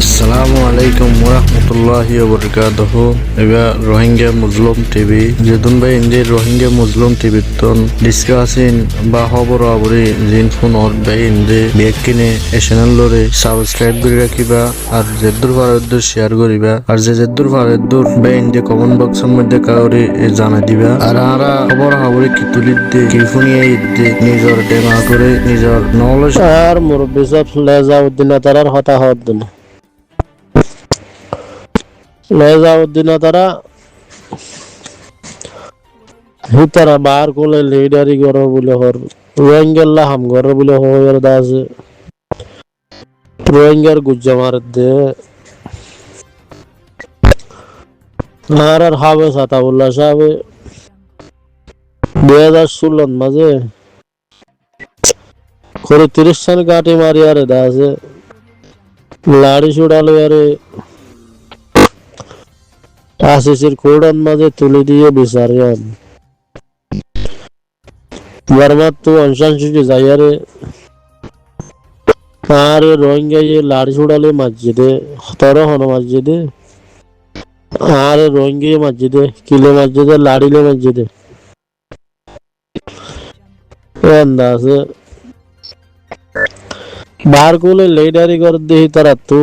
আসসালামু আলাইকুম ওরহমতুল্লাহি ওবরকাতুহু। এবার রোহিঙ্গা মুসলিম টিভি যেদুন ভাই ইন্দি রোহিঙ্গা মুসলিম টিভি তন ডিসকাসিন বা খবর আবরি জিন ফোন অর ভাই ইন্দি বেগ কিনে এ চ্যানেল লরে সাবস্ক্রাইব করে রাখিবা আর যেদুর ভারতদুর শেয়ার করিবা আর যেদুর ভারতদুর ভাই ইন্দি কমেন্ট বক্সের মধ্যে কাউরি জানা দিবা আর আরা খবর আবরি কি তুলি দে কি ফুনিয়ে ইদ্দে নিজর ডেমা করে নিজর নলেজ আর মুরব্বী সব লেজাউদ্দিন তারার হতাহত লেজাউদ্দিন তারা হিতারা বার কোলে লিডারি গর বলে হর রোহিঙ্গা হাম গর বলে হর দাসে রোহিঙ্গার গুজ্জা মার দে আর হাবে সাতাবুল্লাহ সাহেবে 2016 মাঝে করে 30 সাল কাটি মারি আরে দাসে লাড়ি ছুড়ালো আরে আশিসের কোড়ান মাঝে তুলে দিয়ে বিচারিয়ান বর্মার তো অনশান ছুটি যাই আরে আরে রোহিঙ্গা লাড়ি ছুড়ালে মসজিদে তর হন মসজিদে আরে রোহিঙ্গা মসজিদে কিলে মসজিদে লাড়িলে মসজিদে আছে বার কোলে লেডারি কর দেহি তারা তো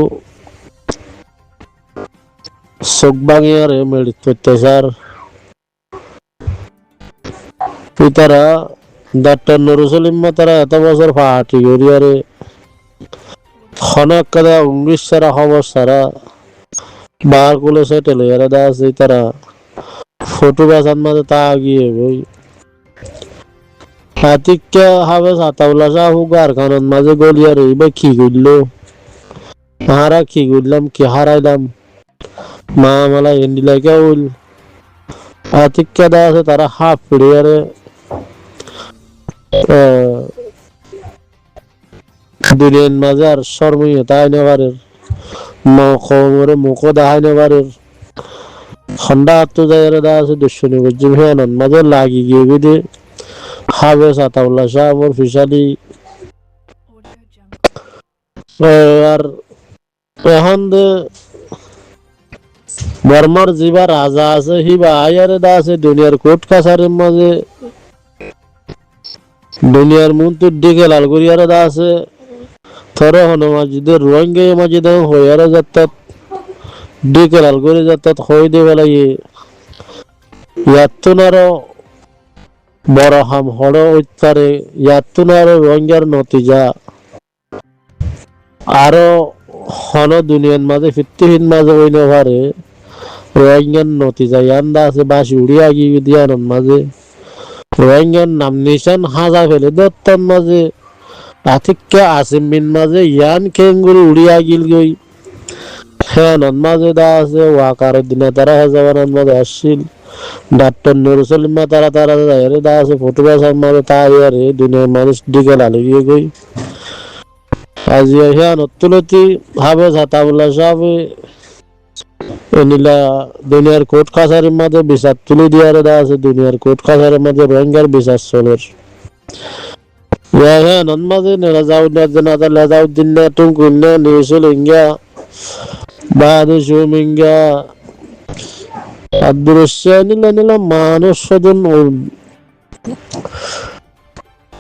চোখ ভাঙিয়ারে মেডিট অত্যাচার পিতারা ডাক্তার নুরুসলিম তারা এত বছর ফাটি গড়িয়ারে খনক কাদা 19 সারা খবর সারা বার কোলে সেটেল ইয়ারে দাস তারা ফটো বেসান মাঝে তা গিয়ে বই হাতিকা হাবে সাতাউলা সাহু গার কানন মাঝে গলিয়ারে এবার কি করলো হারা কি করলাম কি হারাইলাম মা মালা এন্ডি লাগে উল আতিক্কা দা আছে তারা হাফ প্লেয়ারে দুনিয়ার মাজার শর্মীয় তাই নেবারের মরে মুখ দেখাই নেবারের খন্ডা আত্ম জায়গায় দা আছে দুশ্মনী গজ্জিম হেয়ানন মাঝে লাগি গিয়ে বিদে হাবে সাতাউল্লাহ শাহ ওর ফিসালি আর এখন দে বর্মার জিবা রাজা আছে হিবা আয়ারে দা আছে দুনিয়ার কোর্ট কাছারের মাঝে দুনিয়ার মন্ত্রীর দিকে লালগড়িয়ারে দা আছে থর হন মসজিদে রোহিঙ্গা মসজিদে হইয়ারে যাত্তাত দিকে লালগড়ি যাত্তাত হই দে বেলাইয়ে ইয়াত্তুনারও বড় হাম হড় উত্তারে ইয়াত্তুনারও রোহিঙ্গার নতিজা আরো হন দুনিয়ার মাঝে ফিরতিহীন মাঝে ওই নেভারে রোহিঙ্গার নতিজা ইয়ান্দা আছে বাসি উড়িয়া গিয়ে দিয়ানোর মাঝে রোহিঙ্গার নাম নিশান হাজা ফেলে দত্তন মাঝে আতিক্কা আসিম বিন মাঝে ইয়ান খেঙ্গুরি উড়িয়া গিল গই হ্যানন মাঝে দা আছে ওয়াকার দিনে তারা হেজাবানোর মাঝে আসছিল ডাক্তার নুরুসলিম তারা তারা যাইরে দা আছে ফটো বেসার মাঝে তা ইয়ারে দুনিয়ার মানুষ দিকে লালি গিয়ে গই আজিয়া হ্যান তুলতি হাবে সাতাবুল্লাহ সাহেবে এনিলা দুনিয়ার কোর্ট কাছারির মাঝে বিচার তুলে দিয়ারে দা আছে দুনিয়ার কোর্ট কাছারির মাঝে রোহিঙ্গার বিচার চলের হ্যাঁ নন মাঝে লেজাউদ্দিন টুঙ্কুন্যা নিউসুল ইঙ্গা বাদে সুমিঙ্গা আব্দুর নিলা মানুষ সদন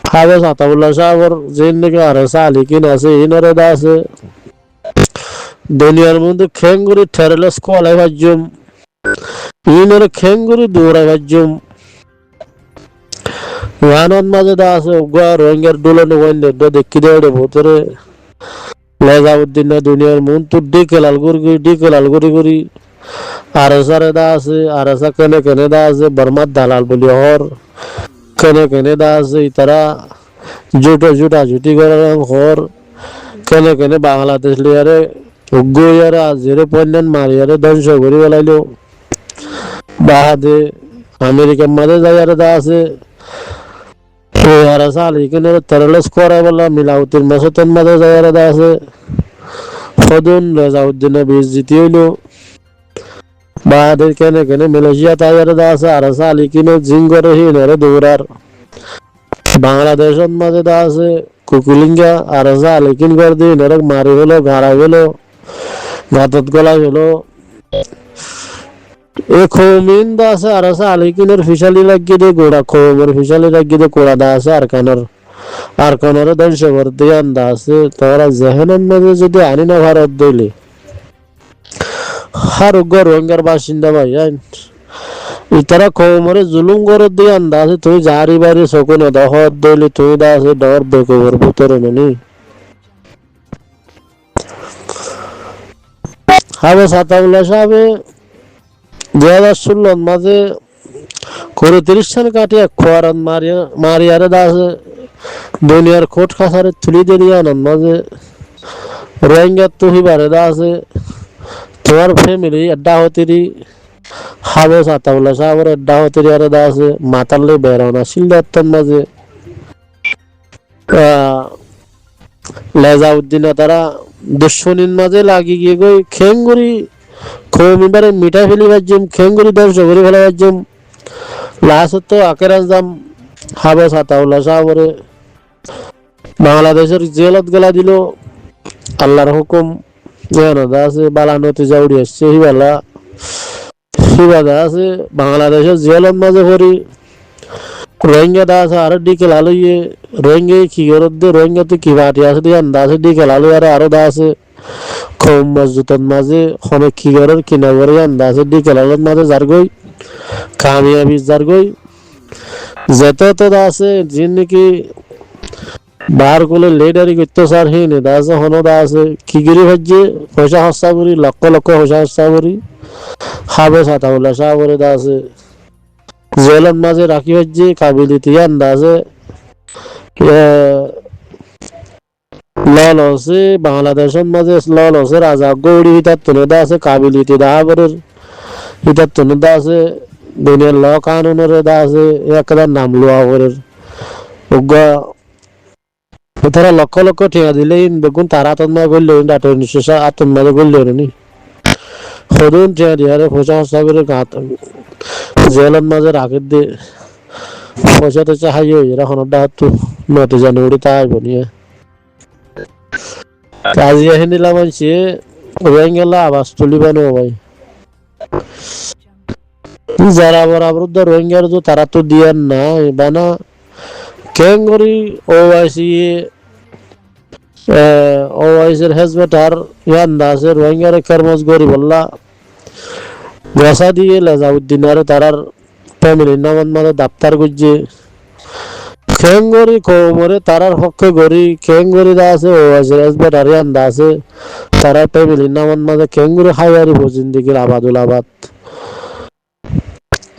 হাবে সাতাবুল্লাহ সাহেবর যেন নাকি আর সালিকিন আছে ইনারে দা আছে দুনিয়ার মধ্যে খেঙ্গুরি ঠেরলেস কলাই ভাজ্যম ইনারে খেঙ্গুরি দৌড়াই ভাজ্যম ওয়ানন মাঝে দা আছে উগা রোহিঙ্গার ডুলানো ওয়াইন দেখি দেওয়া ভোতরে লেজাউদ্দিন দুনিয়ার মন তো ডিকে লালগুড়ি করি আর সারে দা আছে আর সা কেনে দা আছে বর্মার দালাল বলি হর কেনে দা আছে তারা জুটা জুটি করে হর কেনে বাংলাদেশ লিয়ারে উগ্গয়ারে আজিরে পন্যান মারিয়ারে ধ্বংস করে বেলাইলো বাহাদে আমেরিকার মাঝে যাইয়ারে দা আছে আর সালি কেনে তেরলেস করে বলা মিলাউতির মাসতন মাঝে যাইয়ারে দা আছে সদন রেজাউদ্দিনে বীজ জিতি হইলো বাহাদের কেনে মালয়েশিয়া তাইয়ারে দা আছে আর সালি কিনে জিঙ্গরে হিনরে দৌড়ার বাংলাদেশের মাঝে দা আছে কুকুলিঙ্গা আর সালি কিন করে দিন মারি হলো গাড়া গেলো গাতত গলাই হলো এ খৌমিন দা আছে আর আছে আলিকিনের ফিসালি লাগিয়ে দিয়ে গোড়া খৌমের ফিসালি লাগিয়ে দিয়ে কোড়া দা আছে আর কানের ধ্বংস করতে আন্দা আছে তোরা জেহেনের মধ্যে যদি আনি না ভারত দইলে আর রোহিঙ্গার বাসিন্দা ভাই ইতারা কৌমরে জুলুম করে দিয়ে আন্দা আছে তুই জারি বাড়ি শকুন দহত দইলে তুই দা আছে ডর বেকবর ভিতরে মনি হাবে সাতাউল্লাহ সাহেবে 2016 মাঝে করে 30 সাল কাটিয়ে খোয়ারান মারিয়ারে দা আছে দুনিয়ার কোট খাসারে তুলি দিয়ে আনন্দ মাঝে রোহিঙ্গা তুহি বারে দা আছে তোমার ফ্যামিলি আড্ডা হতিরি হাবে সাতাউল্লাহ সাহেবের আড্ডা হতিরি আরে দা আছে মাতালে বেরোনা সিলদার মাঝে লেজাউদ্দিন তারা দুশ্মনীর মাঝে লাগি গিয়ে গই খেঙ্গুরি খৌমিবারে মিঠা ফেলি বাজ্যম খেঙ্গুরি ধ্বংস করে ফেলা বাজ্যম লাস্ট তো আকের আজম হাবে সাতাউল্লাহ সাহেবরে বাংলাদেশের জেলত গেলা দিল আল্লাহর হুকুম আছে বালা নতিজা উড়ি আসছে হিবাদা আছে বাংলাদেশের জেলত মাঝে ভরি রোহিঙ্গা দা আছে আরো ডিকে লালু রোহিঙ্গা কি করতে রোহিঙ্গা তো কি বাটি আছে দিয়ে আন্দা আছে ডিকে লালু আরো দা আছে কম মজবুতন মাঝে অনেক কি করার কিনা করে আন্দা আছে ডিকে লালুর মাঝে যার গই কামিয়াবি যার গই যেতে তো দা আছে যিনি নাকি বার করলে লেডারি করতে স্যার হিনে দা আছে হন দা আছে কি গিরি ভাজ্যে পয়সা হস্তা করি লক্ষ লক্ষ পয়সা হস্তা করি হাবে সাতাউল্লাহ সাহেবরে দা আছে জেলের মাঝে রাখি হচ্ছে কাবিলিতি আন্দাজে লল আছে বাংলাদেশের মাঝে লল আছে রাজা গৌরী হিতার তুলে আছে কাবিলিতি দাহাবরের হিতার তুলে আছে দুনিয়ার ল কানুনের দা আছে একদার নাম লোয়া করের তারা লক্ষ লক্ষ ঠেয়া দিলে বেগুন তারা আত্মা করলে ডাক্তার নিঃশ্বাস আত্মা করলে নি সদুন ঠেয়া দিয়ে পয়সা হস্তা করে গাঁত জেলের মাঝে রাখে দিয়ে পয়সা টয়সা হাইয়ে এরা হনটা হাত নতে জানুয়ারি তা আইব নিয়ে কাজী আহিনিলা মানছে রোহিঙ্গা আবাস তুলিবানো ভাই যারা বরাবর রোহিঙ্গার তো তারা তো দিয়ার না বানা কেঙ্গরি ওআইসির হেজবেটার ইয়ান্দা আছে রোহিঙ্গার কর্মজ গরি বললা গসা দিয়ে লেজাউদ্দিন আর তারার ফ্যামিলির নামান মাঝে দাপ্তার গুজছে খেঙ্গরি কৌমরে তারার পক্ষে গড়ি খেঙ্গরি দা আছে ওআইসির হেজবেটার ইয়ান্দা আছে তারার ফ্যামিলির নামান মাঝে খেঙ্গুরি হাইয়ারি জিন্দিগির আবাদুল আবাদ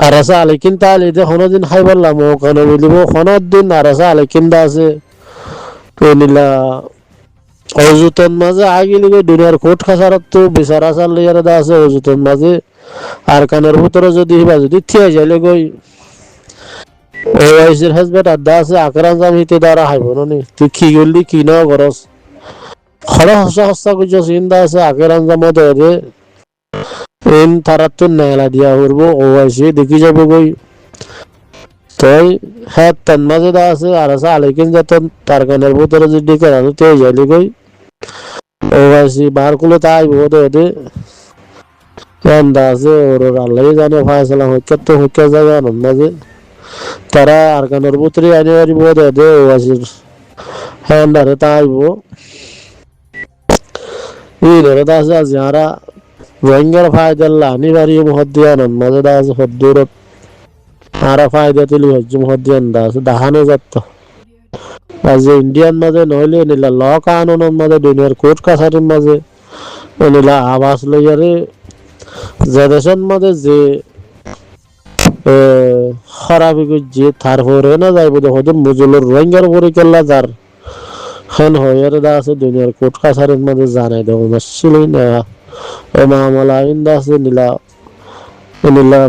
আরাসা আলিকিন তা আলিতে হনদিন হাই বললাম ওখানে বলিব হনদিন আরাসা আলিকিন দা আছে এনিলা অজুতন মাঝে আগিলি দুনিয়ার কোট খাসারত তো বিচার আসার লিয়ারে দা আছে অজুতন মাঝে আর কানের ভিতরে যদি হিবা যদি থিয়া যাইলে গই ওআইসির হাজবেট আড্ডা আছে আকরান জাম হিতে দ্বারা হাইব নি তুই কি গলি কি না করস খড়া হসা হস্তা গুজ চিন্তা আছে আকরান জাম দে এন তারাত তো নেলা দিয়া করবো ওআইসি দেখি যাবো গই তাই হ্যাঁ তার মাঝে দা আছে আর আছে আলিকিন যতন তার কানের ভিতরে যদি কেরানো তে যাইলে গই ওআইসি বার করলে তাই বোধ দে আছে ওর আল্লাহ জানে ফায়সালা হইকে তো হইকে যাবে মাঝে তারা আর কানের ভিতরে আনি পারিব দে ওআইসির হ্যান্ডারে তা আইব এই ধরে দা আছে যারা রোহিঙ্গার ফায়দাল্লাহ আনি পারি মহদ্দিয়ান মাঝে দা আছে হদ্দুরত আরা ফায়দা তুলি হজ্জ মহদ্দিয়ান দা আছে দাহানো যাত আজ ইন্ডিয়ান মাঝে নইলে নিলা ল কানুনের মাঝে দুনিয়ার কোর্ট কাছারির মাঝে নিলা আবাস লইয়ারে যে দেশের মাঝে যে খরাবি যে তার পরে না যাইব দেখো মুজুলের রোহিঙ্গার উপরে কেল্লা যার হেন হইয়ারে দা আছে দুনিয়ার কোর্ট কাছারির মাঝে জানাই দেবো মাসছিলই না ও মামলা আইন্দা আছে নিলা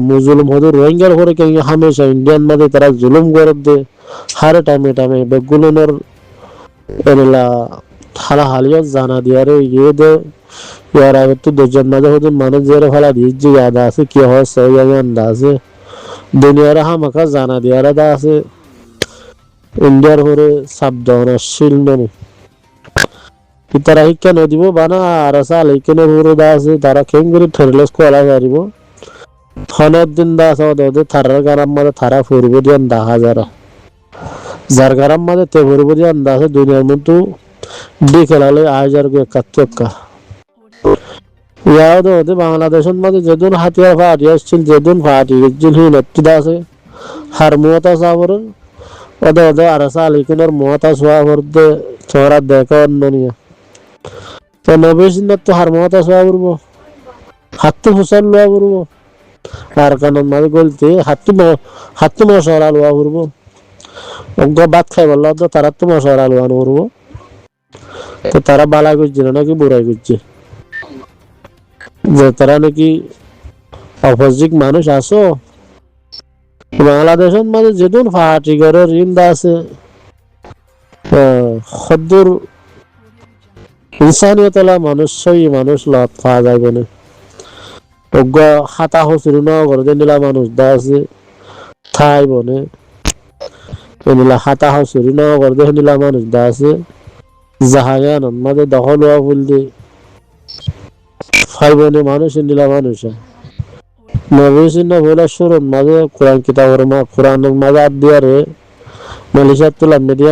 মুজুলুম হদু রোহিঙ্গার উপরে কে হামেশা ইন্ডিয়ান মাঝে তারা জুলুম করে দে হারে টাইমে বেগুলনের নিলা হালা হালিয়ত জানা দিয়ারে ইয়ে দে ইয়ার আগে তো দুজন মাঝে হদু মানুষ জেরে ফেলা দিয়েছে আদা আছে কি হয় সেই আগে আন্দা আছে দুনিয়ার হামাকা জানা দিয়ারে দা আছে ইন্ডিয়ার উপরে সাবধান শিল নেই তারা শিক্ষা নদিব বানা আর সাল ইকেনে পুরো দা আছে তারা কেঙ্গুরি ঠেরলেস কোলা পারিব হনের দিন দা আছে ওদের থারার গারাম মাঝে থারা ফুরব দিয়ান 10,000 যার গারাম মাঝে তে ফুরব দিয়ান দা আছে দুনিয়ার মতো ডি খেলালে 1000 গো কাচ্চক্কা ইয়াও ওদের বাংলাদেশের মাঝে যেদিন হাতিয়ার ফাটি আসছিল যেদিন ফাটি গেছিল হিন আছে হার মুয়াতা সাবরের ওদের আর সাল ইকেনের মুয়াতা সোয়া করতে চোরা দেখা অন্য নিয়ে তো নবীর তো হার মুয়াতা সোয়া করবো হাতু ফুসাল লোয়া করবো আর কারণ মাঝে বলতে হাতু মশলা লোয়া করবো অজ্ঞ ভাত খাই বললো তো তারা তো মশলা লোয়া করবো তো তারা বালা করছে না নাকি বুড়াই করছে যে তারা নাকি অপোজিট মানুষ আসো বাংলাদেশের মাঝে যেদিন ফাটি করে ঋণদা আছে সদ্দুর ইনসানিয়তলা মানুষ সই মানুষ লত পাওয়া যাবে না অজ্ঞ হাতা হসুরি নগরে নিলা মানুষ দা আছে থাই বনে নিলা হাতা হসুরি নগরে নিলা মানুষ দা আছে জাহাগান মাঝে দখল হওয়া বলতে ফাই বনে মানুষ নিলা মানুষ নবীন বলে শুরুন মাঝে কোরআন কিতাবের কোরআনের মাঝে আদ দিয়ারে মালয়েশিয়ার তুলা মিডিয়া